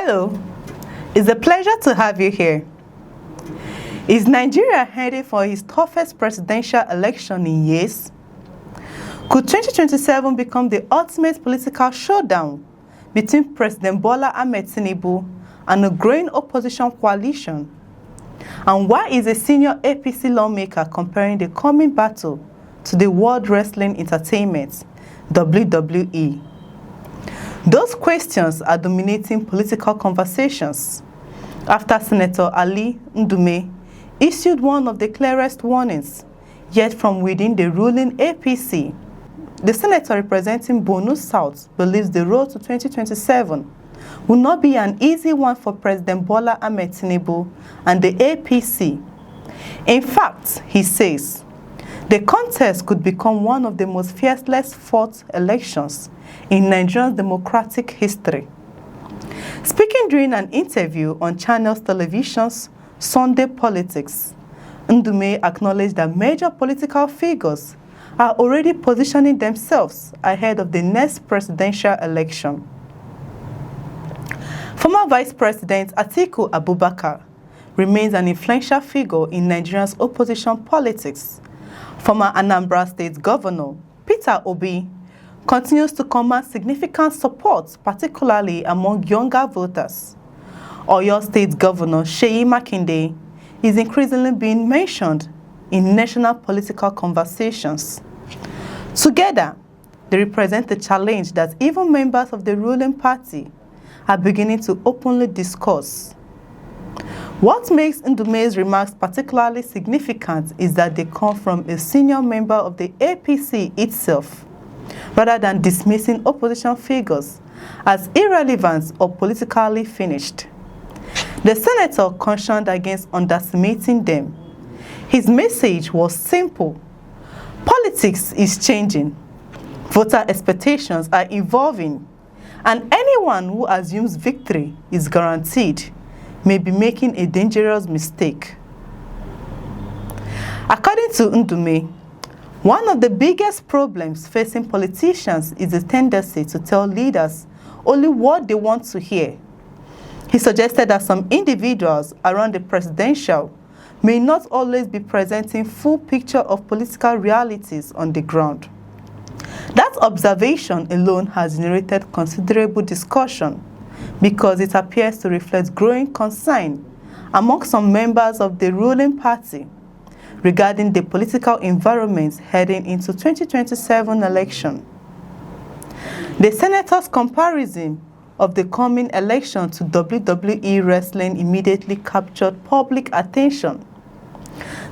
Hello, it's a pleasure to have you here. Is Nigeria headed for its toughest presidential election in years? Could 2027 become the ultimate political showdown between President Bola Ahmed Tinubu and a growing opposition coalition? And why is a senior APC lawmaker comparing the coming battle to the World Wrestling Entertainment, WWE? Those questions are dominating political conversations after Senator Ali Ndume issued one of the clearest warnings yet from within the ruling APC. The senator representing Borno South believes the road to 2027 will not be an easy one for President Bola Ahmed Tinubu and the APC. In fact, he says, the contest could become one of the most fiercely fought elections in Nigeria's democratic history. Speaking during an interview on Channels Television's Sunday Politics, Ndume acknowledged that major political figures are already positioning themselves ahead of the next presidential election. Former Vice President Atiku Abubakar remains an influential figure in Nigeria's opposition politics. Former Anambra State Governor Peter Obi continues to command significant support, particularly among younger voters. Oyo State Governor Seyi Makinde is increasingly being mentioned in national political conversations. Together, they represent a challenge that even members of the ruling party are beginning to openly discuss. What makes Ndume's remarks particularly significant is that they come from a senior member of the APC itself, rather than dismissing opposition figures as irrelevant or politically finished. The senator cautioned against underestimating them. His message was simple. Politics is changing. Voter expectations are evolving. And anyone who assumes victory is guaranteed may be making a dangerous mistake. According to Ndume, one of the biggest problems facing politicians is the tendency to tell leaders only what they want to hear. He suggested that some individuals around the presidential may not always be presenting full picture of political realities on the ground. That observation alone has generated considerable discussion because it appears to reflect growing concern among some members of the ruling party regarding the political environment heading into 2027 election. The senator's comparison of the coming election to WWE wrestling immediately captured public attention.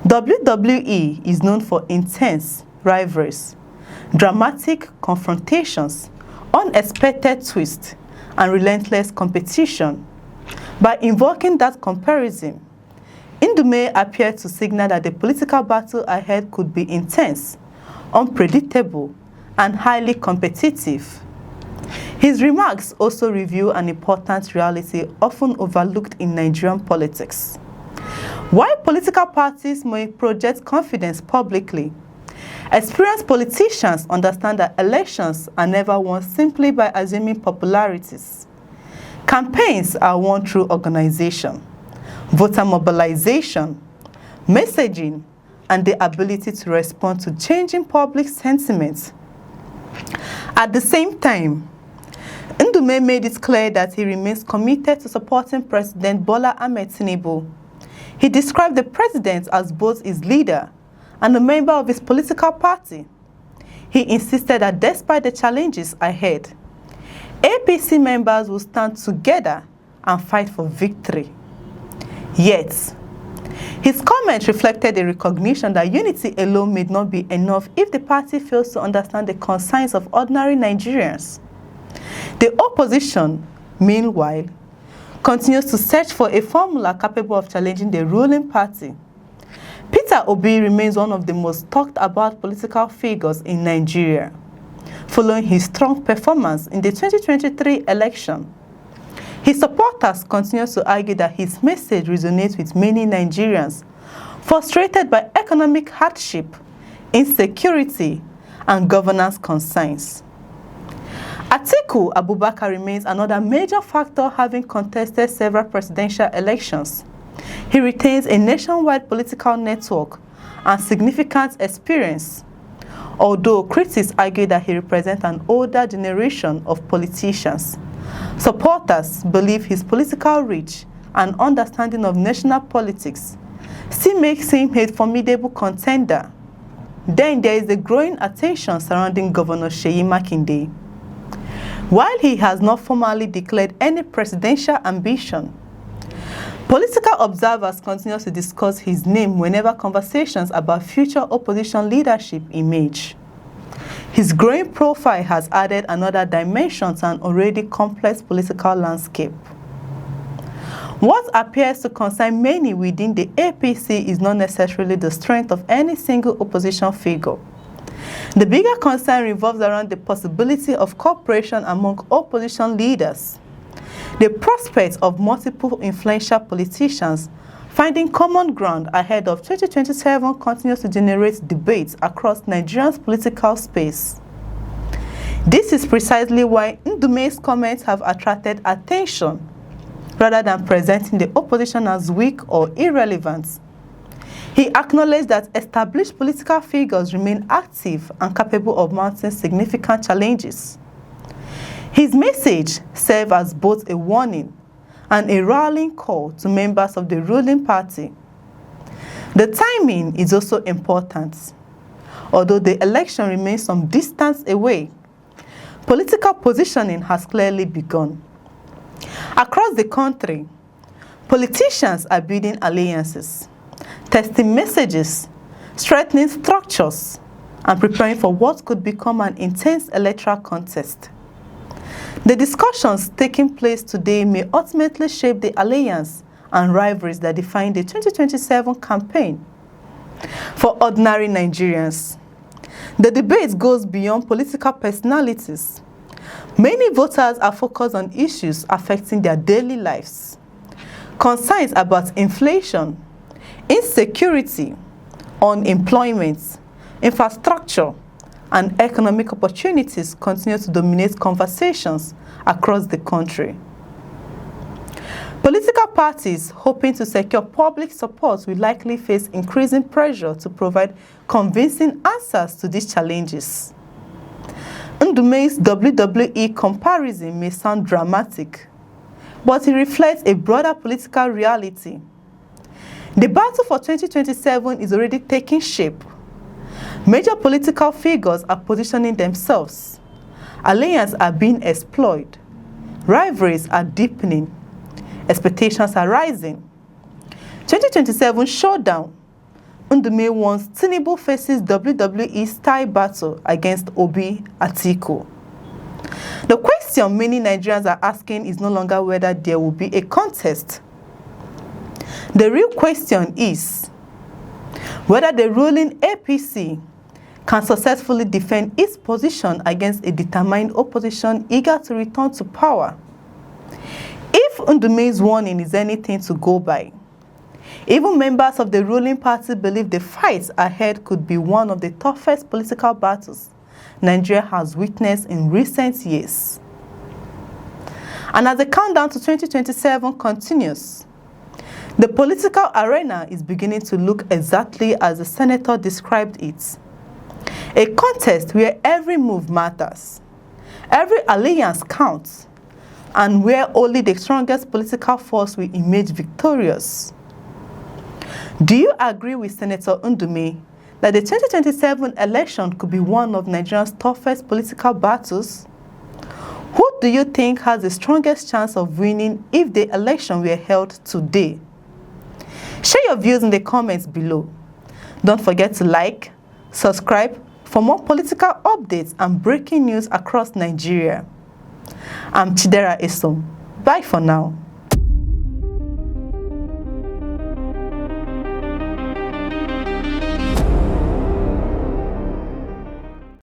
WWE is known for intense rivalries, dramatic confrontations, unexpected twists, and relentless competition. By invoking that comparison, Ndume appeared to signal that the political battle ahead could be intense, unpredictable, and highly competitive. His remarks also reveal an important reality often overlooked in Nigerian politics. While political parties may project confidence publicly, experienced politicians understand that elections are never won simply by assuming popularities. Campaigns are won through organization, voter mobilization, messaging, and the ability to respond to changing public sentiments. At the same time, Ndume made it clear that he remains committed to supporting President Bola Ahmed Tinubu. He described the president as both his leader and a member of his political party. He insisted that despite the challenges ahead, APC members will stand together and fight for victory. Yet, his comment reflected a recognition that unity alone may not be enough if the party fails to understand the concerns of ordinary Nigerians. The opposition, meanwhile, continues to search for a formula capable of challenging the ruling party. Peter Obi remains one of the most talked about political figures in Nigeria, following his strong performance in the 2023 election. His supporters continue to argue that his message resonates with many Nigerians frustrated by economic hardship, insecurity, and governance concerns. Atiku Abubakar remains another major factor, having contested several presidential elections. He retains a nationwide political network and significant experience, although critics argue that he represents an older generation of politicians. Supporters believe his political reach and understanding of national politics still makes him a formidable contender. Then there is the growing attention surrounding Governor Seyi Makinde. While he has not formally declared any presidential ambition, political observers continue to discuss his name whenever conversations about future opposition leadership emerge. His growing profile has added another dimension to an already complex political landscape. What appears to concern many within the APC is not necessarily the strength of any single opposition figure. The bigger concern revolves around the possibility of cooperation among opposition leaders. The prospect of multiple influential politicians finding common ground ahead of 2027 continues to generate debates across Nigeria's political space. This is precisely why Ndume's comments have attracted attention, rather than presenting the opposition as weak or irrelevant. He acknowledged that established political figures remain active and capable of mounting significant challenges. His message served as both a warning and a rallying call to members of the ruling party. The timing is also important. Although the election remains some distance away, political positioning has clearly begun. Across the country, politicians are building alliances, testing messages, strengthening structures, and preparing for what could become an intense electoral contest. The discussions taking place today may ultimately shape the alliance and rivalries that define the 2027 campaign. For ordinary Nigerians, the debate goes beyond political personalities. Many voters are focused on issues affecting their daily lives. Concerns about inflation, insecurity, unemployment, infrastructure, and economic opportunities continue to dominate conversations across the country. Political parties hoping to secure public support will likely face increasing pressure to provide convincing answers to these challenges. Ndume's WWE comparison may sound dramatic, but it reflects a broader political reality. The battle for 2027 is already taking shape. Major political figures are positioning themselves. Alliances are being explored. Rivalries are deepening. Expectations are rising. 2027 Showdown. Ndume wants Tinubu faces WWE-Style battle against Obi Atiku. The question many Nigerians are asking is no longer whether there will be a contest. The real question is whether the ruling APC can successfully defend its position against a determined opposition eager to return to power. If Ndume's warning is anything to go by, even members of the ruling party believe the fight ahead could be one of the toughest political battles Nigeria has witnessed in recent years. And as the countdown to 2027 continues, the political arena is beginning to look exactly as the senator described it. A contest where every move matters, every alliance counts, and where only the strongest political force will emerge victorious. Do you agree with Senator Ndume that the 2027 election could be one of Nigeria's toughest political battles? Who do you think has the strongest chance of winning if the election were held today? Share your views in the comments below. Don't forget to like, subscribe for more political updates and breaking news across Nigeria. I'm Chidera Esom. Bye for now.